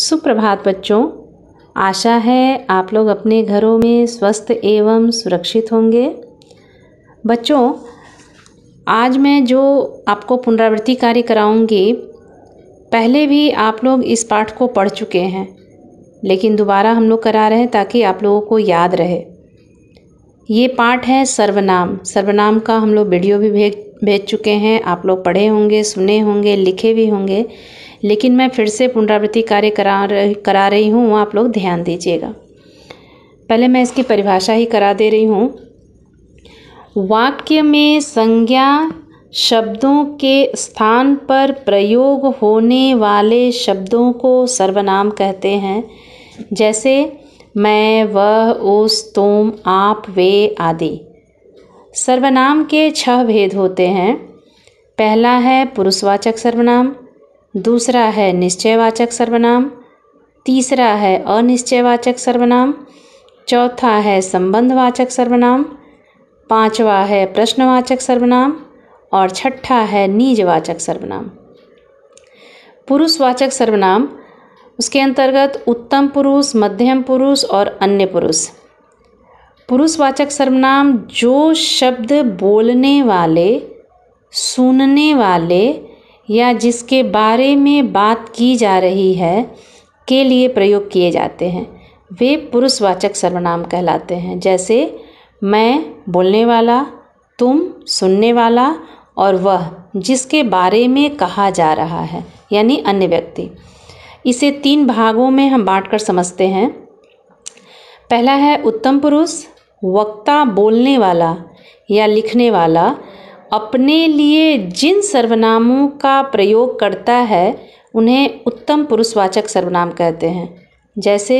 सुप्रभात बच्चों। आशा है आप लोग अपने घरों में स्वस्थ एवं सुरक्षित होंगे। बच्चों, आज मैं जो आपको पुनरावृत्ति कार्य कराऊंगी, पहले भी आप लोग इस पाठ को पढ़ चुके हैं, लेकिन दोबारा हम लोग करा रहे हैं ताकि आप लोगों को याद रहे। ये पाठ है सर्वनाम। सर्वनाम का हम लोग वीडियो भी भेज चुके हैं, आप लोग पढ़े होंगे, सुने होंगे, लिखे भी होंगे, लेकिन मैं फिर से पुनरावृत्ति कार्य करा रही हूँ, आप लोग ध्यान दीजिएगा। पहले मैं इसकी परिभाषा ही करा दे रही हूँ। वाक्य में संज्ञा शब्दों के स्थान पर प्रयोग होने वाले शब्दों को सर्वनाम कहते हैं, जैसे मैं, वह, उस, तुम, आप, वे आदि। सर्वनाम के 6 भेद होते हैं। पहला है पुरुषवाचक सर्वनाम, दूसरा है निश्चयवाचक सर्वनाम, तीसरा है अनिश्चयवाचक सर्वनाम, चौथा है संबंधवाचक सर्वनाम, पांचवा है प्रश्नवाचक सर्वनाम और छठा है निजवाचक सर्वनाम। पुरुषवाचक सर्वनाम, उसके अंतर्गत उत्तम पुरुष, मध्यम पुरुष और अन्य पुरुष। पुरुषवाचक सर्वनाम जो शब्द बोलने वाले, सुनने वाले या जिसके बारे में बात की जा रही है के लिए प्रयोग किए जाते हैं, वे पुरुषवाचक सर्वनाम कहलाते हैं। जैसे मैं बोलने वाला, तुम सुनने वाला और वह जिसके बारे में कहा जा रहा है, यानी अन्य व्यक्ति। इसे 3 भागों में हम बांटकर समझते हैं। पहला है उत्तम पुरुष। वक्ता बोलने वाला या लिखने वाला अपने लिए जिन सर्वनामों का प्रयोग करता है उन्हें उत्तम पुरुषवाचक सर्वनाम कहते हैं, जैसे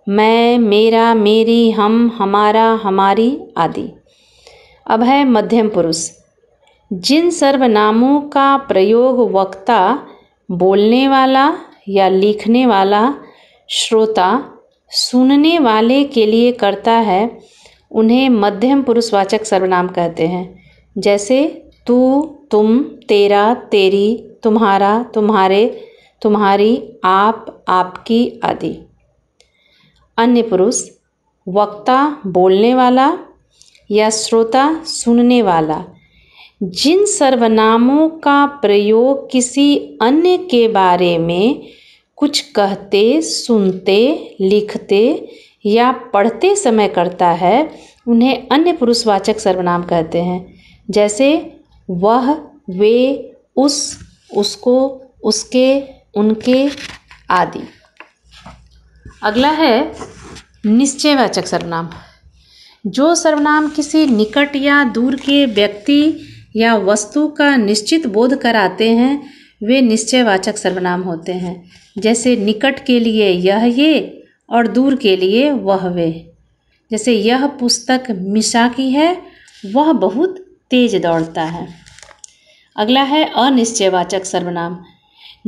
मैं, मेरा, मेरी, हम, हमारा, हमारी आदि। अब है मध्यम पुरुष। जिन सर्वनामों का प्रयोग वक्ता, बोलने वाला या लिखने वाला, श्रोता, सुनने वाले के लिए करता है, उन्हें मध्यम पुरुषवाचक सर्वनाम कहते हैं, जैसे तू, तुम, तेरा, तेरी, तुम्हारा, तुम्हारे, तुम्हारी, आप, आपकी आदि। अन्य पुरुष, वक्ता बोलने वाला या श्रोता सुनने वाला जिन सर्वनामों का प्रयोग किसी अन्य के बारे में कुछ कहते, सुनते, लिखते या पढ़ते समय करता है, उन्हें अन्य पुरुषवाचक सर्वनाम कहते हैं, जैसे वह, वे, उस, उसको, उसके, उनके आदि। अगला है निश्चयवाचक सर्वनाम। जो सर्वनाम किसी निकट या दूर के व्यक्ति या वस्तु का निश्चित बोध कराते हैं, वे निश्चयवाचक सर्वनाम होते हैं। जैसे निकट के लिए यह, ये और दूर के लिए वह, वे। जैसे यह पुस्तक मिशा की है, वह बहुत तेज दौड़ता है। अगला है अनिश्चयवाचक सर्वनाम।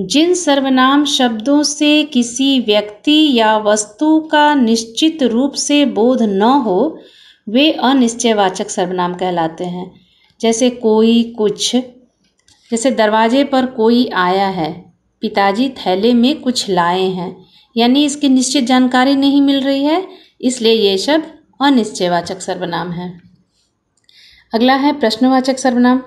जिन सर्वनाम शब्दों से किसी व्यक्ति या वस्तु का निश्चित रूप से बोध न हो, वे अनिश्चयवाचक सर्वनाम कहलाते हैं। जैसे कोई, कुछ। जैसे दरवाजे पर कोई आया है, पिताजी थैले में कुछ लाए हैं, यानी इसकी निश्चित जानकारी नहीं मिल रही है, इसलिए ये शब्द अनिश्चयवाचक सर्वनाम है। अगला है प्रश्नवाचक सर्वनाम।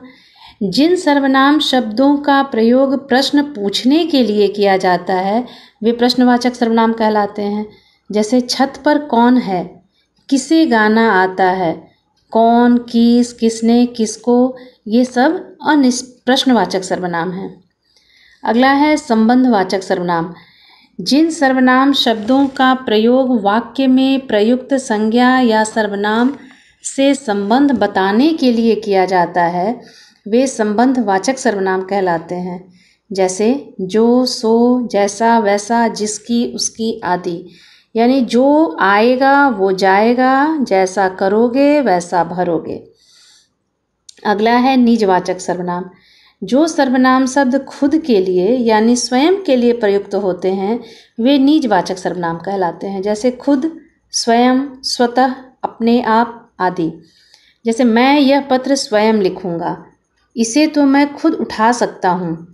जिन सर्वनाम शब्दों का प्रयोग प्रश्न पूछने के लिए किया जाता है, वे प्रश्नवाचक सर्वनाम कहलाते हैं। जैसे छत पर कौन है, किसे गाना आता है, कौन, किस, किसने, किसको, ये सब प्रश्नवाचक सर्वनाम हैं। अगला है संबंधवाचक सर्वनाम। जिन सर्वनाम शब्दों का प्रयोग वाक्य में प्रयुक्त संज्ञा या सर्वनाम से संबंध बताने के लिए किया जाता है, वे संबंधवाचक सर्वनाम कहलाते हैं। जैसे जो, सो, जैसा, वैसा, जिसकी, उसकी आदि। यानी जो आएगा वो जाएगा, जैसा करोगे वैसा भरोगे। अगला है निजवाचक सर्वनाम। जो सर्वनाम शब्द खुद के लिए यानी स्वयं के लिए प्रयुक्त होते हैं, वे निजवाचक सर्वनाम कहलाते हैं। जैसे खुद, स्वयं, स्वतः, अपने आप आदि। जैसे मैं यह पत्र स्वयं लिखूंगा, इसे तो मैं खुद उठा सकता हूँ,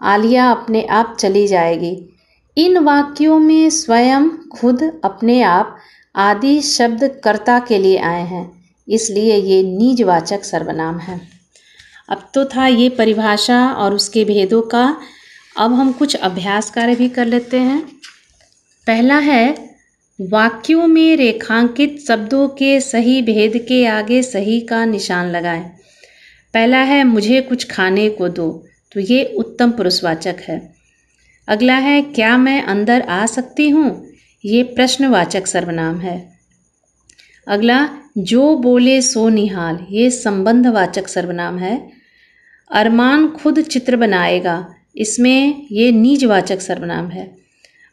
आलिया अपने आप चली जाएगी, इन वाक्यों में स्वयं, खुद, अपने आप आदि शब्द कर्ता के लिए आए हैं, इसलिए ये निजवाचक सर्वनाम है। अब तो था ये परिभाषा और उसके भेदों का। अब हम कुछ अभ्यास कार्य भी कर लेते हैं। पहला है, वाक्यों में रेखांकित शब्दों के सही भेद के आगे सही का निशान लगाएं। पहला है, मुझे कुछ खाने को दो, तो ये उत्तम पुरुषवाचक है। अगला है, क्या मैं अंदर आ सकती हूँ, ये प्रश्नवाचक सर्वनाम है। अगला, जो बोले सो निहाल, ये संबंधवाचक सर्वनाम है। अरमान खुद चित्र बनाएगा, इसमें ये निजवाचक सर्वनाम है।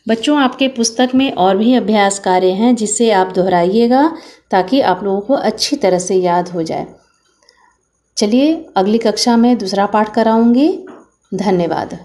बच्चों, आपके पुस्तक में और भी अभ्यास कार्य हैं जिसे आप दोहराइएगा ताकि आप लोगों को अच्छी तरह से याद हो जाए। चलिए, अगली कक्षा में दूसरा पाठ कराऊंगी। धन्यवाद।